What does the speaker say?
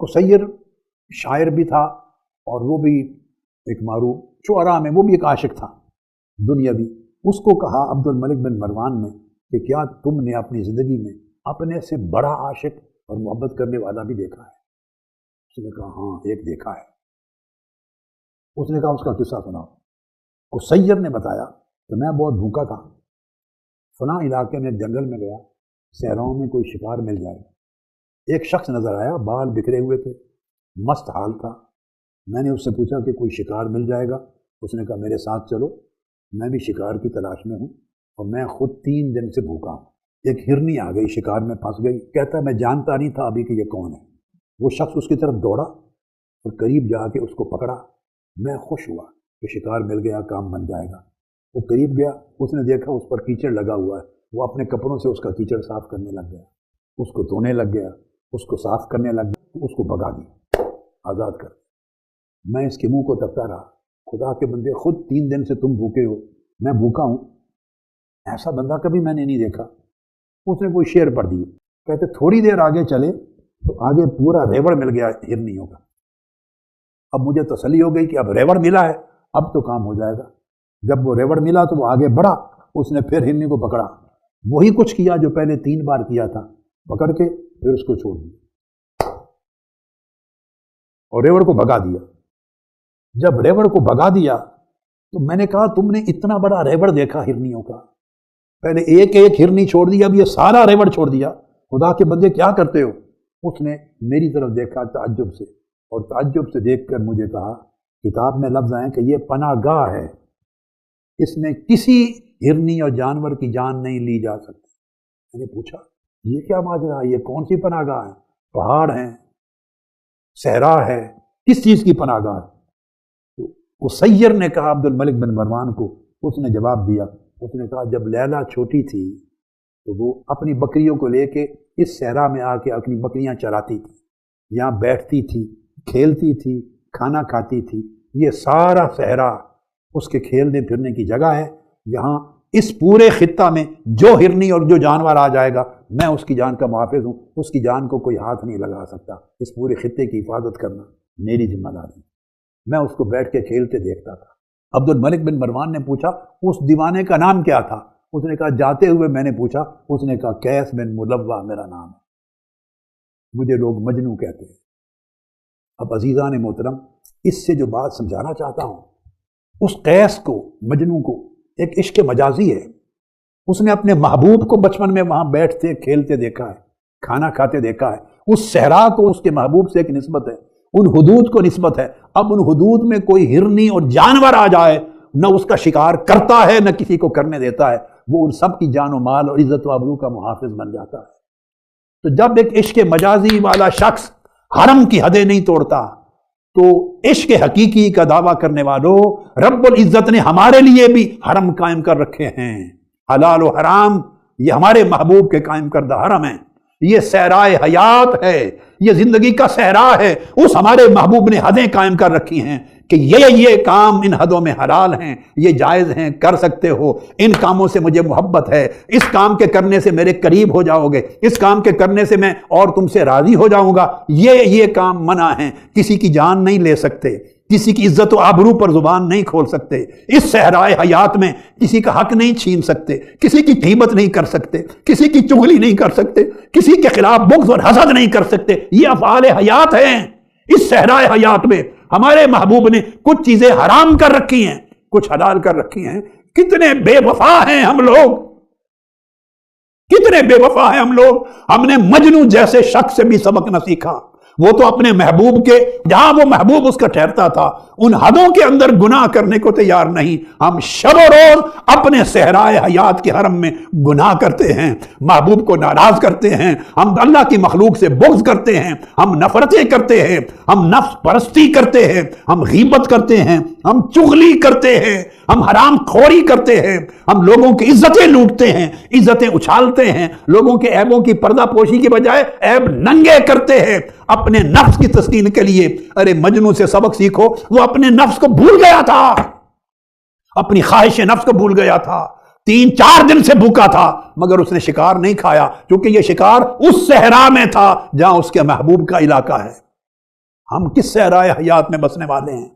कुसैर शायर भी था और वो भी एक मारूफ शुअरा में वो भी एक आशिक था दुनियावी। उसको कहा अब्दुल मलिक बिन मरवान ने कि क्या तुमने अपनी ज़िंदगी में अपने से बड़ा आशिक और मोहब्बत करने वाला भी देखा है? उसने कहा हाँ एक देखा है। उसने कहा उसका किस्सा सुनाओ। कुसैर ने बताया कि मैं बहुत भूखा था, फलां इलाके में जंगल में गया, सहराओं में कोई शिकार मिल जाए, एक शख्स नज़र आया, बाल बिखरे हुए थे, मस्त हाल था। मैंने उससे पूछा कि कोई शिकार मिल जाएगा? उसने कहा मेरे साथ चलो, मैं भी शिकार की तलाश में हूँ और मैं खुद 3 दिन से भूखा हूँ। एक हिरनी आ गई, शिकार में फंस गई। कहता मैं जानता नहीं था अभी कि ये कौन है। वो शख्स उसकी तरफ दौड़ा और करीब जाके उसको पकड़ा। मैं खुश हुआ कि शिकार मिल गया, काम बन जाएगा। वो करीब गया, उसने देखा उस पर कीचड़ लगा हुआ है। वो अपने कपड़ों से उसका कीचड़ साफ करने लग गया, उसको धोने लग गया, उसको साफ करने लग गया, उसको भगा दिया, आज़ाद कर। मैं इसके मुंह को तकता रहा, खुदा के बंदे खुद 3 दिन से तुम भूखे हो, मैं भूखा हूँ, ऐसा बंदा कभी मैंने नहीं देखा। उसने कोई शेर पढ़ दिए। कहते थोड़ी देर आगे चले तो आगे पूरा रेवड़ मिल गया हिरनियों का। अब मुझे तसल्ली हो गई कि अब रेवड़ मिला है, अब तो काम हो जाएगा। जब वो रेवड़ मिला तो वो आगे बढ़ा, उसने फिर हिरनी को पकड़ा, वही कुछ किया जो पहले 3 बार किया था, पकड़ के फिर उसको छोड़ दिया और रेवड़ को भगा दिया। जब रेवड़ को भगा दिया तो मैंने कहा तुमने इतना बड़ा रेवड़ देखा हिरनियों का, पहले एक एक हिरनी छोड़ दिया, अब ये सारा रेवड़ छोड़ दिया, खुदा के बंदे क्या करते हो? उसने मेरी तरफ देखा ताज्जुब से, और ताज्जुब से देखकर मुझे कहा, किताब में लफ्ज़ आए कि ये पनाहगाह है, इसमें किसी हिरनी और जानवर की जान नहीं ली जा सकती। मैंने पूछा ये क्या माजरा है, ये कौन सी पनाहगाह है? पहाड़ हैं, सहरा है, किस चीज़ की पनाहगाह है? तो कुसैर ने कहा अब्दुल मलिक बिन मरवान को, उसने जवाब दिया, उसने कहा जब लैला छोटी थी तो वो अपनी बकरियों को लेके इस सहरा में आके अपनी बकरियां चराती थी, यहाँ बैठती थी, खेलती थी, खाना खाती थी। ये सारा सहरा उसके खेलने फिरने की जगह है। यहाँ इस पूरे खित्ता में जो हिरनी और जो जानवर आ जाएगा, मैं उसकी जान का मुहाफिज हूँ, उसकी जान को कोई हाथ नहीं लगा सकता। इस पूरे खित्ते की हिफाजत करना मेरी जिम्मेदारी। मैं उसको बैठ के खेलते देखता था। अब्दुल मलिक बिन मरवान ने पूछा उस दीवाने का नाम क्या था? उसने कहा जाते हुए मैंने पूछा, उसने कहा कैस बिन मुलव्वा मेरा नाम है, मुझे लोग मजनू कहते हैं। अब अजीज़ान मोहतरम, इससे जो बात समझाना चाहता हूँ, उस कैस को, मजनू को, एक इश्क मजाजी है। उसने अपने महबूब को बचपन में वहाँ बैठते खेलते देखा है, खाना खाते देखा है। उस सहरा को उसके महबूब से एक निस्बत है, उन हुदूद को निस्बत है। अब उन हुदूद में कोई हिरनी और जानवर आ जाए, न उसका शिकार करता है न किसी को करने देता है, वो उन सब की जान और माल और इज्जत व आबरू का मुहाफिज बन जाता है। तो जब एक इश्क मजाजी वाला शख्स हरम की हदें नहीं तोड़ता, तो इश्क हकीकी का दावा करने वालों, रब्बुल इज्जत ने हमारे लिए भी हरम कायम कर रखे हैं। हलाल और हराम ये हमारे महबूब के कायम करदा हरम है। ये सहराए हयात है, ये जिंदगी का सहरा है। उस हमारे महबूब ने हदें कायम कर रखी हैं कि ये काम इन हदों में हलाल हैं, ये जायज़ हैं, कर सकते हो, इन कामों से मुझे मोहब्बत है, इस काम के करने से मेरे करीब हो जाओगे, इस काम के करने से मैं और तुमसे राज़ी हो जाऊंगा। ये काम मना है, किसी की जान नहीं ले सकते, किसी की इज्जत और आबरू पर जुबान नहीं खोल सकते, इस सहराए हयात में किसी का हक नहीं छीन सकते, किसी की ग़ीबत नहीं कर सकते, किसी की चुगली नहीं कर सकते, किसी के खिलाफ बुग़्ज़ और हसद नहीं कर सकते। ये अफ़आल हयात हैं। इस सहराए हयात में हमारे महबूब ने कुछ चीजें हराम कर रखी हैं, कुछ हलाल कर रखी हैं। कितने बेवफा हैं हम लोग, कितने बेवफा हैं हम लोग। हमने मजनू जैसे शख्स से भी सबक न सीखा। वो तो अपने महबूब के, जहां वो महबूब उसका ठहरता था, उन हदों के अंदर गुनाह करने को तैयार नहीं। हम शब रोज अपने सहराए हयात के हरम में गुनाह करते हैं, महबूब को नाराज करते हैं, हम अल्लाह की मखलूक से बुग़्ज़ करते हैं, हम नफरतें करते हैं, हम नफ्स परस्ती करते हैं, हम गीबत करते हैं, हम चुगली करते हैं, हम हराम खोरी करते हैं, हम लोगों की इज्जतें लूटते हैं, इज्जतें उछालते हैं, लोगों के ऐबों की पर्दापोशी की बजाय ऐब नंगे करते हैं अपने नफ्स की तस्कीन के लिए। अरे मजनू से सबक सीखो, वो अपने नफ्स को भूल गया था, अपनी ख्वाहिश नफ्स को भूल गया था। 3-4 दिन से भूखा था मगर उसने शिकार नहीं खाया, क्योंकि यह शिकार उस सहरा में था जहां उसके महबूब का इलाका है। ہم کس صحرائے حیات میں بسنے والے ہیں؟